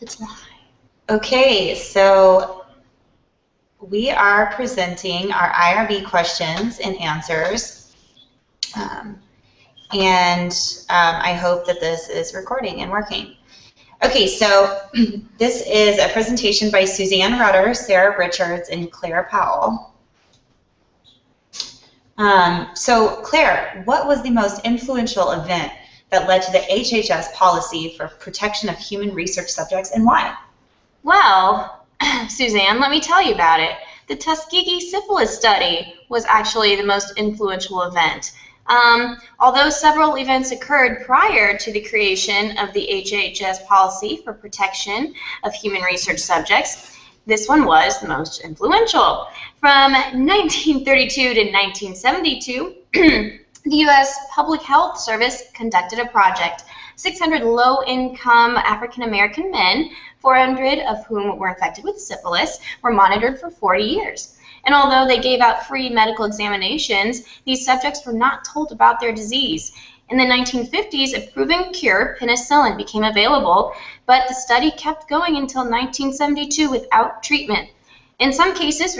It's live. Okay, so we are presenting our IRB questions and answers, I hope that this is recording and working. Okay, so this is a presentation by Suzanne Rutter, Sara Richards, and Clare Powell. So Clare, what was the most influential event that led to the HHS policy for protection of human research subjects, and why? Well, Suzanne, let me tell you about it. The Tuskegee syphilis study was actually the most influential event. Although several events occurred prior to the creation of the HHS policy for protection of human research subjects, this one was the most influential. From 1932 to 1972, the U.S. Public Health Service conducted a project. 600 low-income African-American men, 400 of whom were infected with syphilis, were monitored for 40 years. And although they gave out free medical examinations, these subjects were not told about their disease. In the 1950s, a proven cure, penicillin, became available, but the study kept going until 1972 without treatment. In some cases,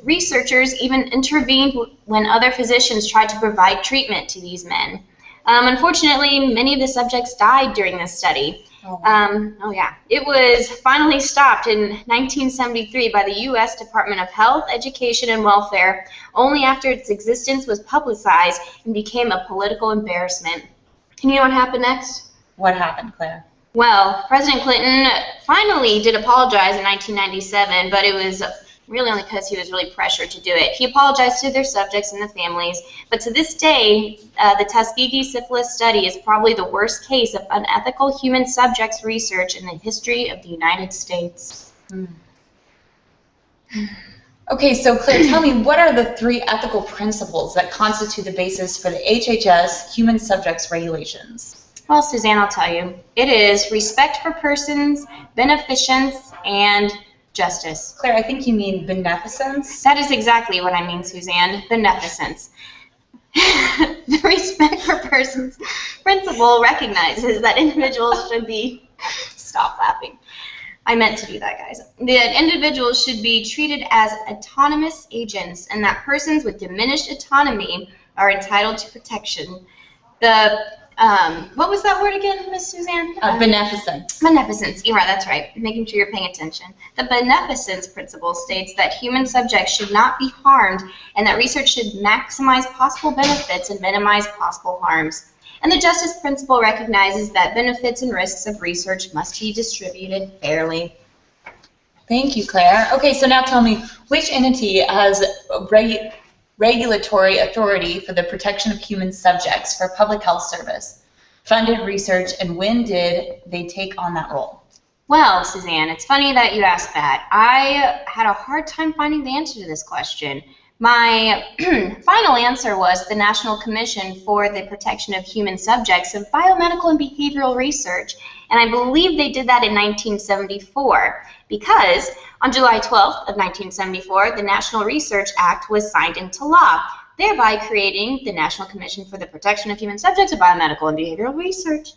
researchers even intervened when other physicians tried to provide treatment to these men. Unfortunately, many of the subjects died during this study. It was finally stopped in 1973 by the U.S. Department of Health, Education, and Welfare, only after its existence was publicized and became a political embarrassment. And you know what happened next? What happened, Claire? Well, President Clinton finally did apologize in 1997, but it was really only because he was really pressured to do it. He apologized to their subjects and the families, but to this day, the Tuskegee syphilis study is probably the worst case of unethical human subjects research in the history of the United States. Okay, so Claire, tell me, what are the 3 ethical principles that constitute the basis for the HHS human subjects regulations? Well, Suzanne, I'll tell you. It is respect for persons, beneficence, and justice. Claire, I think you mean beneficence? That is exactly what I mean, Suzanne. Beneficence. The respect for persons principle recognizes that individuals should be... Stop laughing. I meant to do that, guys. The individuals should be treated as autonomous agents, and that persons with diminished autonomy are entitled to protection. What was that word again, Miss Suzanne? Beneficence. Beneficence. You're right, that's right. Making sure you're paying attention. The beneficence principle states that human subjects should not be harmed and that research should maximize possible benefits and minimize possible harms. And the justice principle recognizes that benefits and risks of research must be distributed fairly. Thank you, Claire. Okay, so now tell me, which entity has regulatory authority for the protection of human subjects for public health service, funded research, and when did they take on that role? Well, Suzanne, it's funny that you asked that. I had a hard time finding the answer to this question. My final answer was the National Commission for the Protection of Human Subjects of Biomedical and Behavioral Research, and I believe they did that in 1974 because on July 12th of 1974, the National Research Act was signed into law, thereby creating the National Commission for the Protection of Human Subjects of Biomedical and Behavioral Research.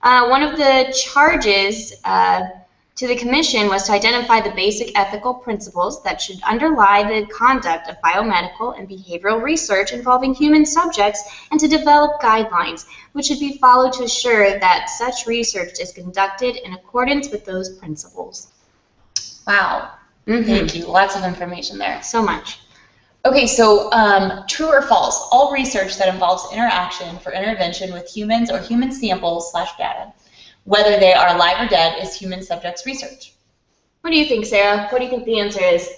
One of the charges to the Commission was to identify the basic ethical principles that should underlie the conduct of biomedical and behavioral research involving human subjects and to develop guidelines which should be followed to assure that such research is conducted in accordance with those principles. Wow. Thank you. Lots of information there. So much. Okay, so true or false, all research that involves interaction for intervention with humans or human samples / data, whether they are alive or dead, is human subjects research. What do you think, Sarah? What do you think the answer is?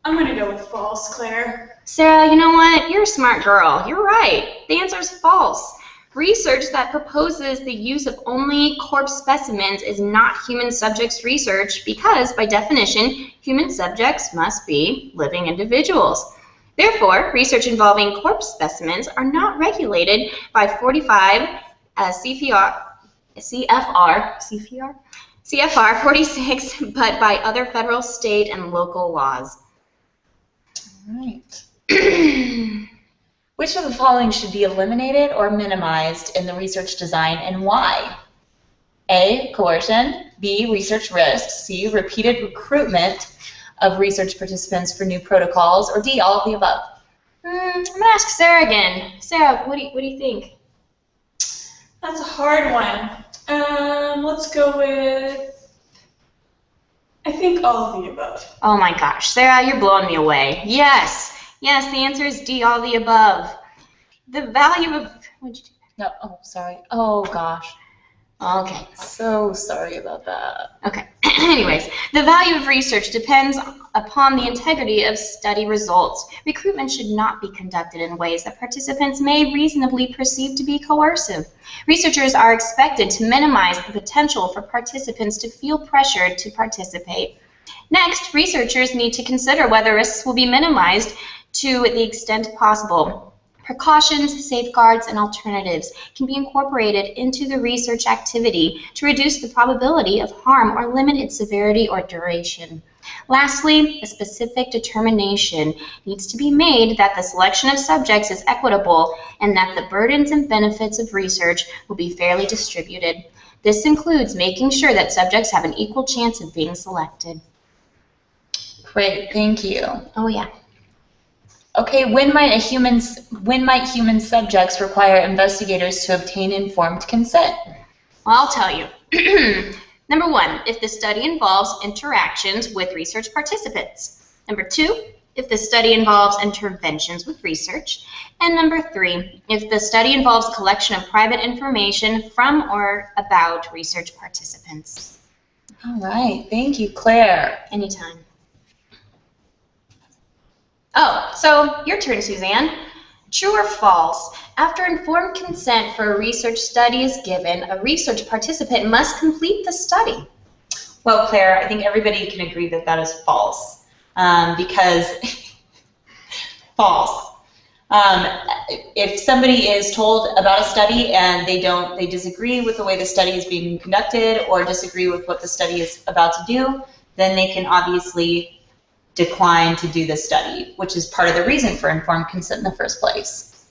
I'm going to go with false, Claire. Sarah, you know what? You're a smart girl. You're right. The answer is false. Research that proposes the use of only corpse specimens is not human subjects research because, by definition, human subjects must be living individuals. Therefore, research involving corpse specimens are not regulated by 45 CFR 46, but by other federal, state, and local laws. All right. Which of the following should be eliminated or minimized in the research design and why? A, coercion, B, research risks, C, repeated recruitment of research participants for new protocols, or D, all of the above? I'm going to ask Sarah again. Sarah, what do you think? That's a hard one. Let's go with, I think all of the above. Oh my gosh, Sarah, you're blowing me away. Yes, the answer is D, all the above. The value of, what'd you do? No, oh, sorry. Oh, gosh. Okay. So sorry about that. Okay. Anyways, the value of research depends upon the integrity of study results. Recruitment should not be conducted in ways that participants may reasonably perceive to be coercive. Researchers are expected to minimize the potential for participants to feel pressured to participate. Next, researchers need to consider whether risks will be minimized to the extent possible. Precautions, safeguards, and alternatives can be incorporated into the research activity to reduce the probability of harm or limit its severity or duration. Lastly, a specific determination needs to be made that the selection of subjects is equitable and that the burdens and benefits of research will be fairly distributed. This includes making sure that subjects have an equal chance of being selected. Great, thank you. Oh yeah. Okay, when might human subjects require investigators to obtain informed consent? Well, I'll tell you. Number 1, if the study involves interactions with research participants. Number 2, if the study involves interventions with research. And number 3, if the study involves collection of private information from or about research participants. All right, thank you, Claire. Anytime. Oh, so your turn, Suzanne. True or false? After informed consent for a research study is given, a research participant must complete the study. Well, Claire, I think everybody can agree that that is false, because false. If somebody is told about a study and they disagree with the way the study is being conducted or disagree with what the study is about to do, then they can obviously decline to do the study, which is part of the reason for informed consent in the first place.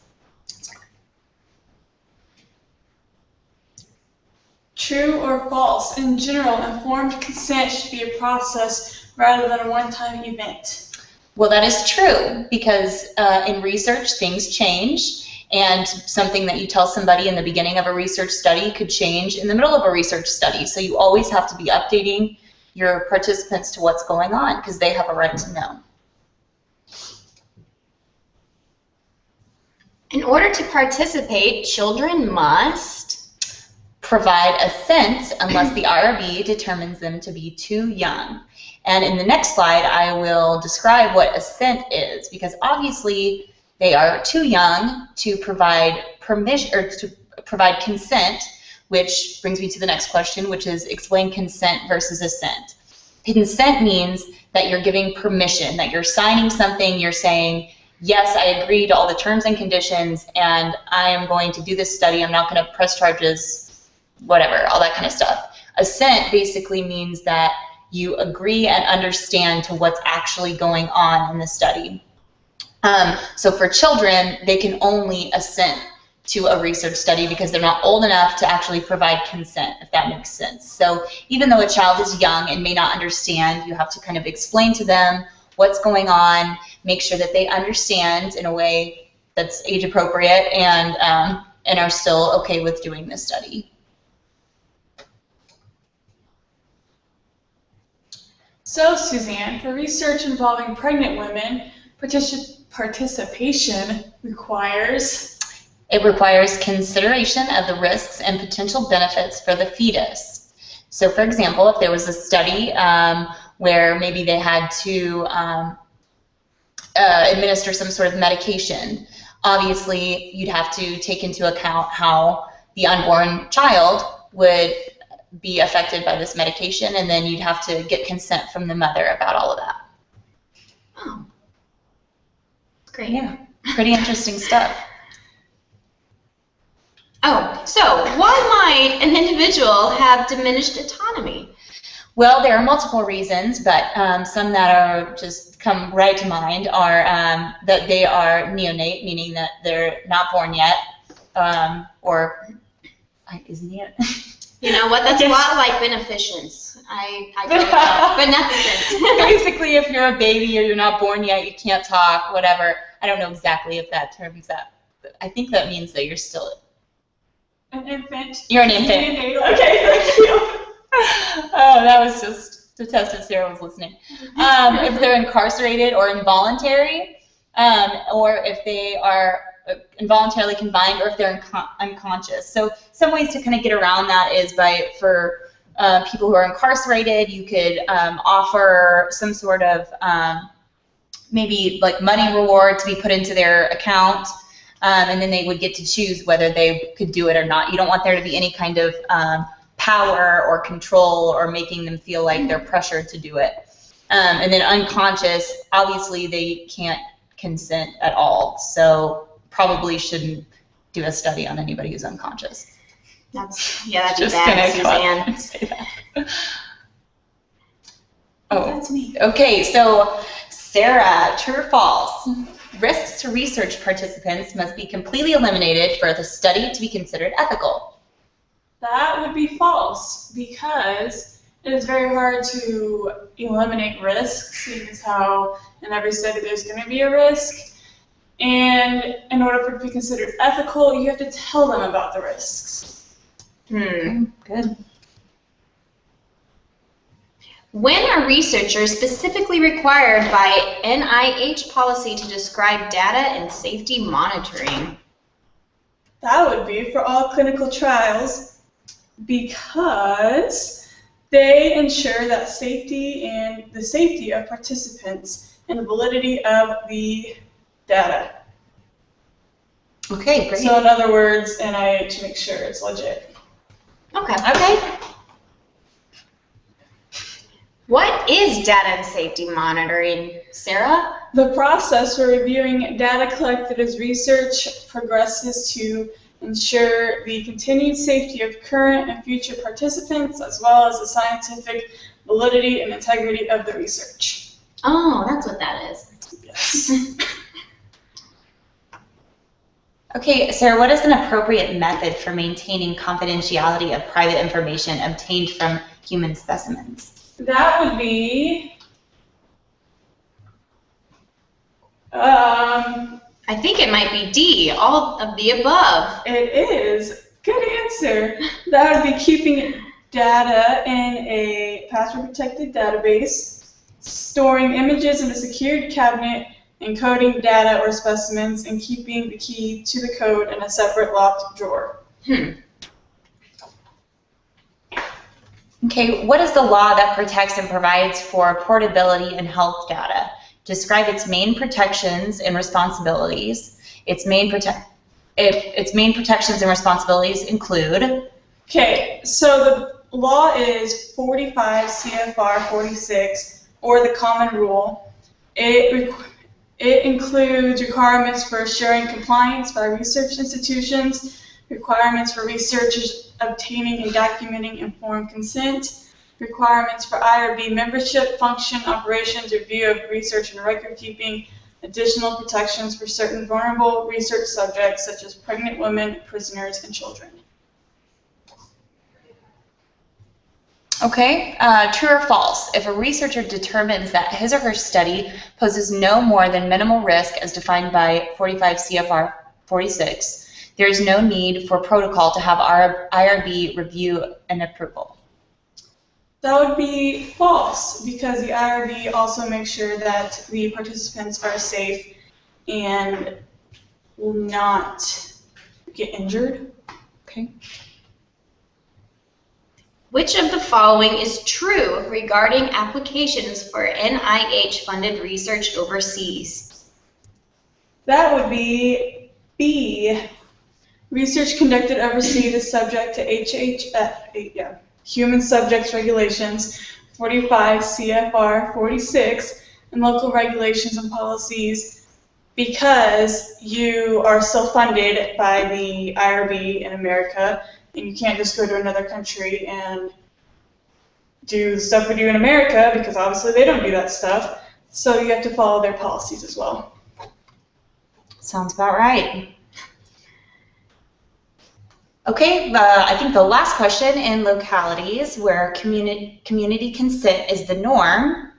True or false? In general, informed consent should be a process rather than a one-time event. Well, that is true, because in research things change, and something that you tell somebody in the beginning of a research study could change in the middle of a research study. So you always have to be updating your participants to what's going on, because they have a right to know. In order to participate, children must provide assent unless the IRB determines them to be too young. And in the next slide, I will describe what assent is, because obviously they are too young to provide permission or to provide consent, which brings me to the next question, which is explain consent versus assent. Consent means that you're giving permission, that you're signing something, you're saying, yes, I agree to all the terms and conditions, and I am going to do this study, I'm not going to press charges, whatever, all that kind of stuff. Assent basically means that you agree and understand to what's actually going on in the study. So for children, they can only assent to a research study because they're not old enough to actually provide consent, if that makes sense. So even though a child is young and may not understand, you have to kind of explain to them what's going on, make sure that they understand in a way that's age appropriate and are still okay with doing this study. So, Suzanne, for research involving pregnant women, participation requires... It requires consideration of the risks and potential benefits for the fetus. So, for example, if there was a study where maybe they had to administer some sort of medication, obviously you'd have to take into account how the unborn child would be affected by this medication, and then you'd have to get consent from the mother about all of that. Oh, great. Yeah, pretty interesting stuff. Oh, so why might an individual have diminished autonomy? Well, there are multiple reasons, but some that are just come right to mind are that they are neonate, meaning that they're not born yet, or isn't yet. You know what? That's a lot like beneficence. I go with that. Beneficence. Basically, if you're a baby or you're not born yet, you can't talk, whatever. I don't know exactly if that terms that. But I think that means that you're still an infant. You're an infant. Okay, thank you. Oh, that was just to test if Sarah was listening. If they're incarcerated or involuntary, or if they are involuntarily confined, or if they're unconscious. So some ways to kind of get around that is for people who are incarcerated, you could offer some sort of maybe like money reward to be put into their account, and then they would get to choose whether they could do it or not. You don't want there to be any kind of power or control or making them feel like they're pressured to do it. And then unconscious, obviously they can't consent at all, so probably shouldn't do a study on anybody who's unconscious. That'd be bad, Suzanne. Say that. Oh, that's me. Okay, so Sarah, true or false? Risks to research participants must be completely eliminated for the study to be considered ethical. That would be false, because it is very hard to eliminate risks, seeing as how in every study there's going to be a risk. And in order for it to be considered ethical, you have to tell them about the risks. Good. When are researchers specifically required by NIH policy to describe data and safety monitoring? That would be for all clinical trials, because they ensure that safety and the safety of participants and the validity of the data. Okay, great. So in other words, NIH makes sure it's legit. Okay. What is data and safety monitoring, Sarah? The process for reviewing data collected as research progresses to ensure the continued safety of current and future participants, as well as the scientific validity and integrity of the research. Oh, that's what that is. Yes. Okay, Sarah, what is an appropriate method for maintaining confidentiality of private information obtained from human specimens? That would be, I think it might be D, all of the above. it is. Good answer. That would be keeping data in a password-protected database, storing images in a secured cabinet, encoding data or specimens, and keeping the key to the code in a separate locked drawer. Okay, what is the law that protects and provides for portability in health data? Describe its main protections and responsibilities. Its main protections and responsibilities include. Okay, so the law is 45 CFR 46, or the common rule. It includes requirements for assuring compliance by research institutions, requirements for researchers obtaining and documenting informed consent, requirements for IRB membership, function, operations, review of research and record keeping, additional protections for certain vulnerable research subjects such as pregnant women, prisoners, and children. Okay, true or false? If a researcher determines that his or her study poses no more than minimal risk as defined by 45 CFR 46, there is no need for protocol to have IRB review and approval. That would be false, because the IRB also makes sure that the participants are safe and will not get injured. Okay. Which of the following is true regarding applications for NIH-funded research overseas? That would be B. Research conducted overseas is subject to Human Subjects Regulations 45 CFR 46 and local regulations and policies, because you are still funded by the IRB in America, and you can't just go to another country and do the stuff we do in America, because obviously they don't do that stuff. So you have to follow their policies as well. Sounds about right. Okay, I think the last question in localities where community consent is the norm.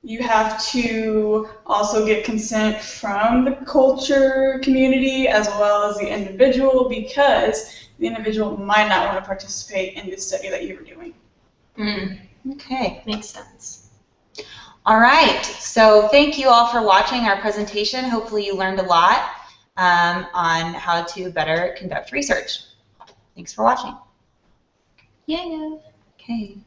You have to also get consent from the culture community as well as the individual, because the individual might not want to participate in the study that you're doing. Okay. Makes sense. All right, so thank you all for watching our presentation. Hopefully you learned a lot on how to better conduct research. Thanks for watching. Yeah. Okay.